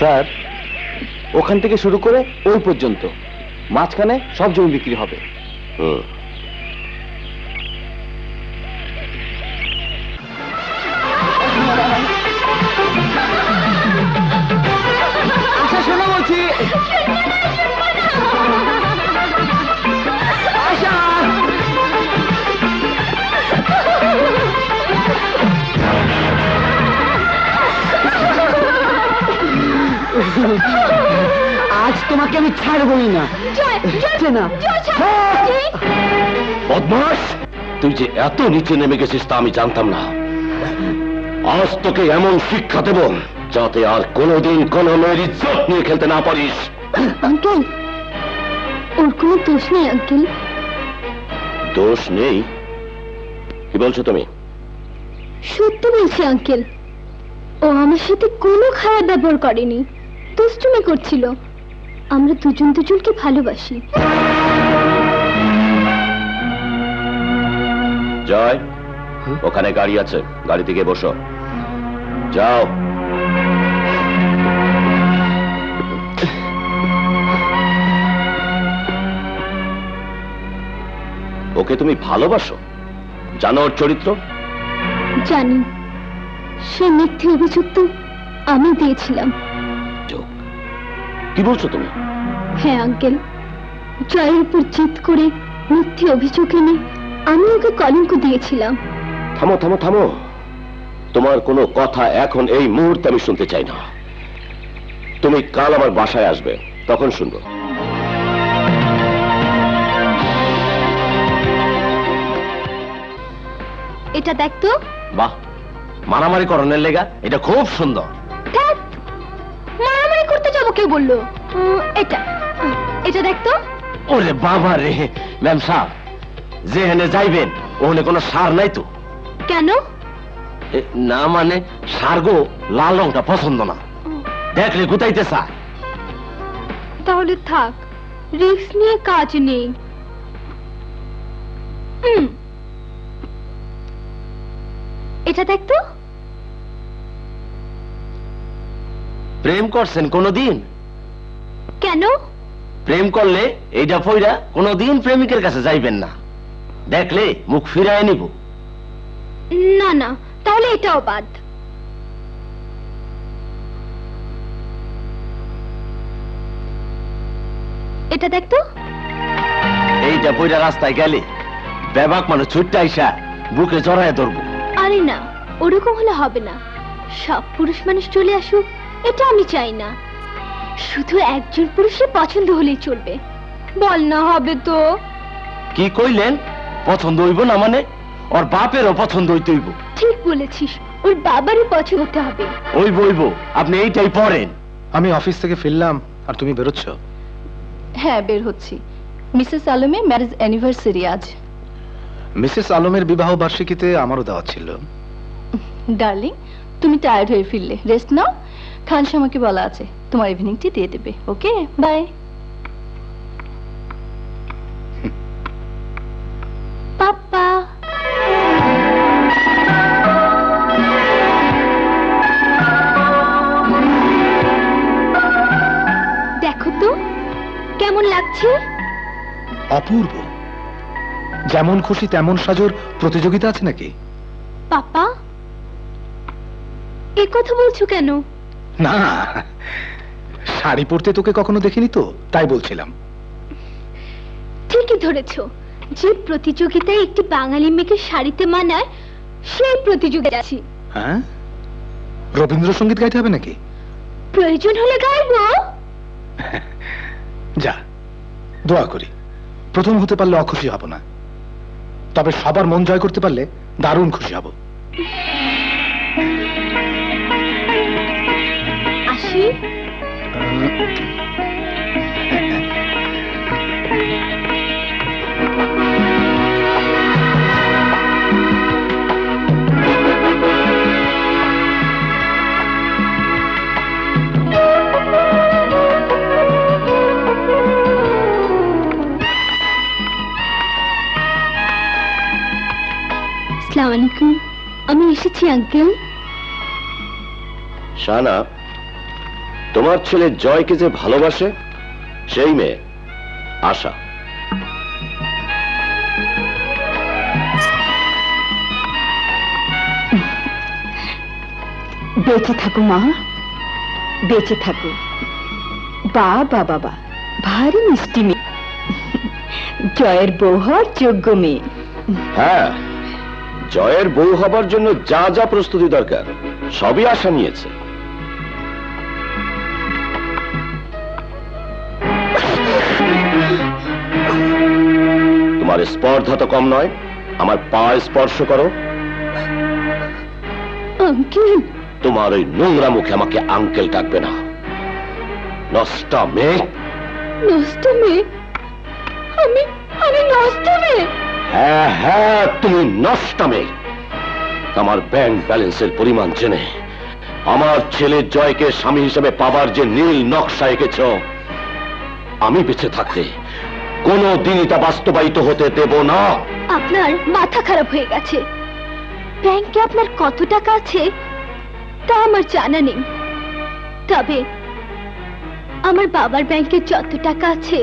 Sir, ওখান থেকে শুরু করে ওই পর্যন্ত মাঝখানে সব জমি বিক্রি হবে। আচ্ছা শোনো বলছি। আশা, আজ তোমাকে আমি ছাড়বই না। বদমাস, তুই যে এত নিচে নেমে গেছিস তা আমি জানতাম না। আজ তোকে এমন শিক্ষা দেব যাতে আর কোনোদিন কোন মেয়ের ইজ্জত নিয়ে খেলতে না পারিস। আঙ্কেল, ওর কোনো দোষ নেই আঙ্কেল। দোষ নেই? কি বলছো তুমি? সত্যি বলছি আঙ্কেল, ও আমার সাথে কোনো খারাপ ব্যবহার করেনি, দুষ্টুমি করছিল। আমরা দুজন দুজনকে ভালোবাসি। জয়, ওখানে গাড়ি আছে, গাড়িতে গিয়ে বসো। যাও। ওকে তুমি ভালোবাসো? জানো ওর চরিত্র? জানি, সে মিথ্যে অভিযোগ তো আমি দিয়েছিলাম। কি বলছো তুমি? হ্যাঁ আঙ্কেল, জয়ের উপর জিদ করে মিথ্যে অভিযোগ এনে আমি ওকে কলঙ্ক দিয়েছিলাম। থামো থামো থামো, তোমার কোনো কথা এখন এই মুহূর্তে আমি শুনতে চাই না। তুমি কাল আমার বাসায় আসবে, তখন শুনবো। এটা দেখতো। বাহ, মারামারি করণের লেগা এটা খুব সুন্দর। মারামারি করতে যাবো কে বললো? এটা এটা দেখতো। ওরে বাবা রে, ম্যাম সাহেব, যেখানে যাইবেন ওখানে কোনো সার নাই তো? কেন? না মানে সারগো লাল রংটা পছন্দ না, দেখলে গুতাইতে চায়। তাহলে থাক, রিস্ক নিয়ে কাজ নেই। এটা দেখতো। প্রেম করছেন কোনদিন? কেন? প্রেম করলে এইটা পইরা কোনদিন প্রেমিকের কাছে যাইবেন না, দেখলে মুখ ফিরায় নিব। না না, তাহলে এটাও বাদ। এটা দেখতো। এইটা পইরা রাস্তায় গেলে বেবাক মানুষ ছুটতে আইসা বুকে জড়ায় ধরবো। আরে না, ওরকম হলে হবে না। সব পুরুষ মানুষ চলে আসুক এটা আমি চাই না, শুধু একজন পুরুষের পছন্দ হলেই চলবে। বল না হবে তো? কি কইলেন? পছন্দ হইব না মানে? ওর বাপেরও পছন্দ হইতে হইব। ঠিক বলেছিস, ওর বাবারও পছন্দ হতে হবে। হইব হইব, আপনি এইটাই পড়েন। আমি অফিস থেকে ফিরলাম আর তুমি বেরোচ্ছ? হ্যাঁ, বের হচ্ছি। মিসেস আলমের ম্যারেজ অ্যানিভার্সারি আজ। মিসেস আলমের বিবাহ বার্ষিকীতে আমারও দাওয়াত ছিল। ডার্লিং, তুমি টায়ার্ড হয়ে ফিরলে, রেস্ট নাও। খান শামাকে বলা আছে তোমার ইভিনিংটি দিয়ে দেবে। ওকে, বাই। পাপা, দেখো তো কেমন লাগছে। অপূর্ব। যেমন খুশি তেমন সাজোর প্রতিযোগিতা আছে নাকি? পাপা, এ কথা বলছো কেন? না, শাড়ি পরতে তোকে কখনো দেখিনি তো, তাই বলছিলাম। ঠিকই ধরেছ, যে প্রতিযোগিতায় একটি বাঙালি মেয়েকে শাড়িতে মানায় সেই প্রতিযোগিতা আছি। হ্যাঁ, রবীন্দ্রসঙ্গীত গাইতে হবে নাকি? প্রয়োজন হলে গাইবো। যা, দোয়া করি প্রথম হতে পারলে অখুশি হব না, তবে সবার মন জয় করতে পারলে দারুণ খুশি হব। আসি। আসসালামু আলাইকুম, আমি এসেছি আঙ্কেল। শানা, তোমার ছেলে জয়কে যে ভালোবাসে সেই মেয়ে আশা। বেঁচে থাকো মা, বেঁচে থাকো। বাবা বাবা, ভারী মিষ্টি মেয়ে, জয়ের বউ হওয়ার যোগ্য মেয়ে। হ্যাঁ, জয়ের বউ হবার জন্য যা যা প্রস্তুতি দরকার সবই আশা নিয়েছে। তোমার স্পর্ধা তো কম নয়, আমার পা স্পর্শ করো। আঙ্কেল, তোমার ওই নোংরা মুখে আমাকে আঙ্কেল ডাকবে না, নষ্টা মেয়ে। নষ্ট মেয়ে? আমি আমি নষ্ট মেয়ে? হ্যাঁ হ্যাঁ, তুমি নষ্টা মেয়ে। আমার ব্যাংক ব্যালেন্সের পরিমাণ জেনে আমার ছেলে জয়কে স্বামী হিসেবে পাবার যে নীল নকশা এঁকেছ, আমি বেঁচে থাকতে কোনো দিনই তা বাস্তবায়িত হতে দেব না। আপনার মাথা খারাপ হয়ে গেছে। ব্যাংকে আপনার কত টাকা আছে তা আমার জানা নেই, তবে আমার বাবার ব্যাংকে যত টাকা আছে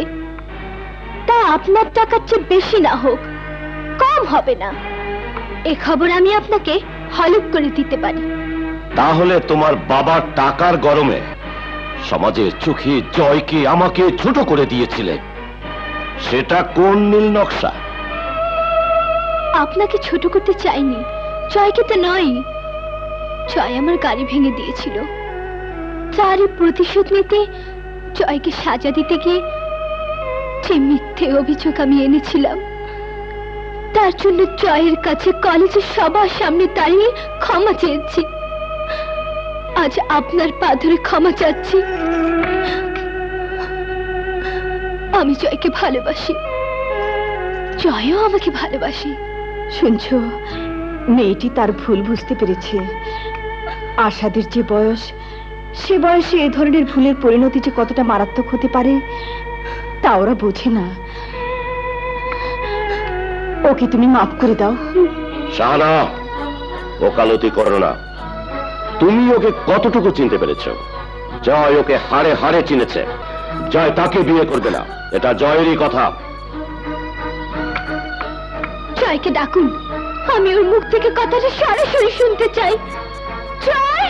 তা আপনার টাকার চেয়ে বেশি না হোক, কম হবে না। এ খবর আমি আপনাকে হলফ করে দিতে পারি। তাহলে তোমার বাবার টাকার গরমে সমাজের চোখে জয়কে আমাকে ছোট করে দিয়েছিলে, সেটা কোন নীল নকশা? আপনাকে ছোট করতে চাইনি, জয়কে তো নয়। জয় আমার গাড়ি ভেঙে দিয়েছিল, তারই প্রতিশোধ নিতে জয়কে সাজা দিতে গিয়ে যে মিথ্যে অভিযোগ আমি এনেছিলাম, তার জন্য জয়ের কাছে কলেজের সবার সামনে দাঁড়িয়ে ক্ষমা চেয়েছি। আজ আপনার পা ধরে ক্ষমা চাচ্ছি। আমি জয়কে ভালোবাসি, জয়ও আমাকে ভালোবাসি। শুনছো, মেয়েটি তার ভুল বুঝতে পেরেছে। আশাদের যে বয়স, সে বয়সে এ ধরনের ভুলের পরিণতি যে কতটা মারাত্মক হতে পারে তা ওরা বোঝে না। ওকে তুমি মাফ করে দাও। শাহানা, ওকালতি করো না। তুমি ওকে কতটুকু চিনতে পেরেছ? জয় ওকে হাড়ে হাড়ে চিনেছে। জয় তাকে বিয়ে করবে না, এটা জয়েরই কথা। জয়কে ডাকুন, আমি ওর মুখ থেকে কথাটা সরাসরি শুনতে চাই। জয়,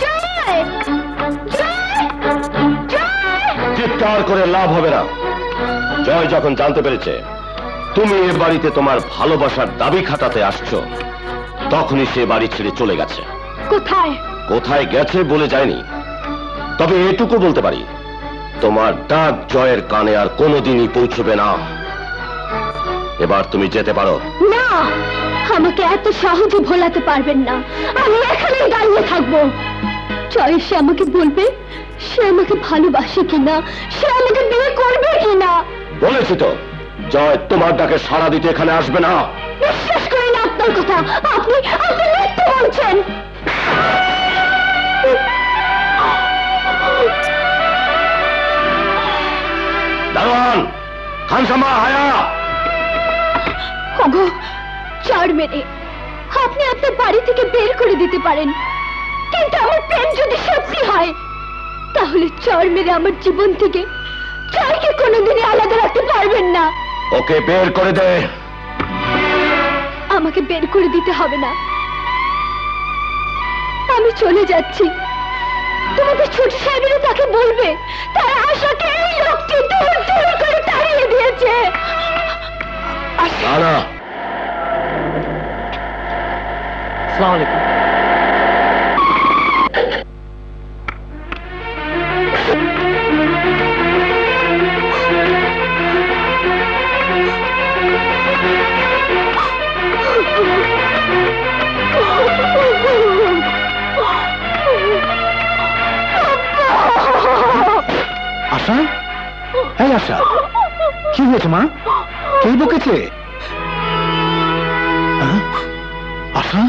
জয়, জয়, জয়। চিৎকার করে লাভ হবে না। জয় যখন জানতে পেরেছে তুমি এ বাড়িতে তোমার ভালোবাসার দাবি খাটাতে আসছো, তখনই সে বাড়ি ছেড়ে চলে গেছে। কোথায়? কোথায় গেছে বলে যায়নি, তবে এটুকু বলতে পারি, তোমার ডাক জয়ের কানে আর কোনোদিনই পৌঁছবে না। এবার তুমি যেতে পারো। না, আমাকে এত সহজে ভোলাতে পারবেন না। আমি এখানেই দাঁড়িয়ে থাকবো। জয় সে আমাকে বলবে সে আমাকে ভালোবাসে কিনা, সে আমাকে বিয়ে করবে কিনা। বলেছি তো, জয় তোমার ডাকে সাড়া দিতে এখানে আসবে না। বিশ্বাস করি না আপনার কথা। আপনি আপনি মিথ্যে বলছেন। দারোয়ান, খানসামা, হায়া। ওগো, চড় মেরে আপনি আপনার বাড়ি থেকে বের করে দিতে পারেন, কিন্তু আমার প্রেম যদি সত্যি হয় তাহলে চড় মেরে আমার জীবন থেকে জয়কে কোনোদিনই আলাদা রাখতে পারবেন না। ওকে বের করে দে। আমাকে বের করে দিতে হবে না, আমি চলে যাচ্ছি। তোমাদের ছোট সাহেবেরা তাকে বলবে তার আশাকে এই লোকটি দূর দূর করে তাড়িয়ে দিয়েছে। না না, আসসালামু আলাইকুম। আশা, এই আশা, কি হয়েছে মা? কে বকেছে? হ্যাঁ? আশা,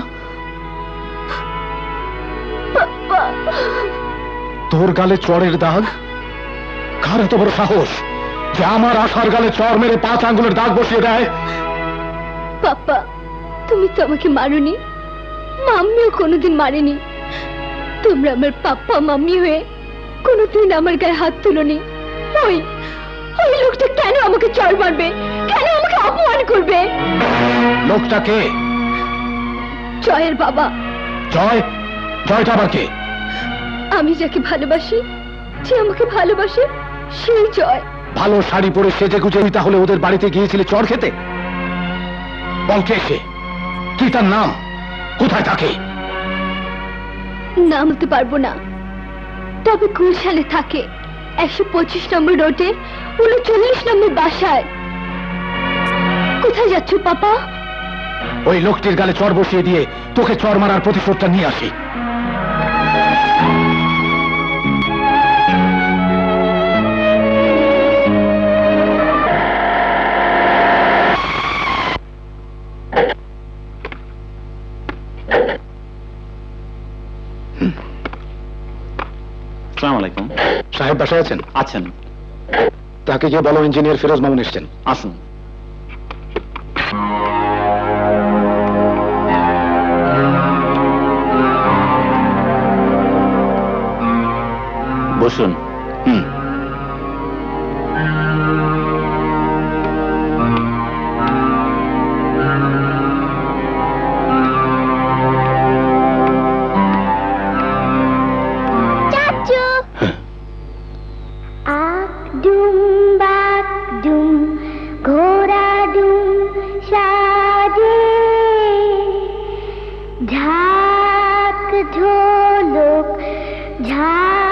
তোর গালে চড়ের দাগ? কার এত বড় সাহস যে আমার আশার গালে চড় মেরে 5 আঙ্গুলের দাগ বসিয়ে দেয়? পাপা, তুমি তো আমাকে মারোনি, মাম্মিও কোনোদিন মারেনি। তোমরা আমার পাপ্পা মাম্মি হয়ে কোনোদিন আমার গায়ে হাত তুলোনি। ওই ওই লোকটা কেন আমাকে চড় মারবে, কেন আমাকে অপমান করবে? লোকটা কে? জয়ের বাবা। জয়? জয়টা আবার কে? আমি যাকে ভালোবাসি, যে আমাকে ভালোবাসে, সেই জয়। ভালো শাড়ি পরে সেজে গুজে তুই তাহলে ওদের বাড়িতে গিয়েছিলে চড় খেতে? বল কে সে, কি তার নাম, কোথায় থাকে? নাম বলতে পারবো না, তবে গুলশানে থাকে, 125 নম্বর রোডে 39 নম্বর বাসায়। কোথায় যাচ্ছ পাপা? ওই লোকটির গালে চড় বসিয়ে দিয়ে তোকে চড় মারার প্রতিশোধটা নিয়ে আসি। আসসালামু আলাইকুম। সাহেব বাসায় আছেন? আছেন, তাকে গিয়ে বলো ইঞ্জিনিয়ার ফিরোজ মামুন এসছেন। আসুন। বসুন। হুম। চাচু। আকডুম বাকডুম ঘোড়া ডুম সাজে, ঝাঁক ঝোলক ঝাঁক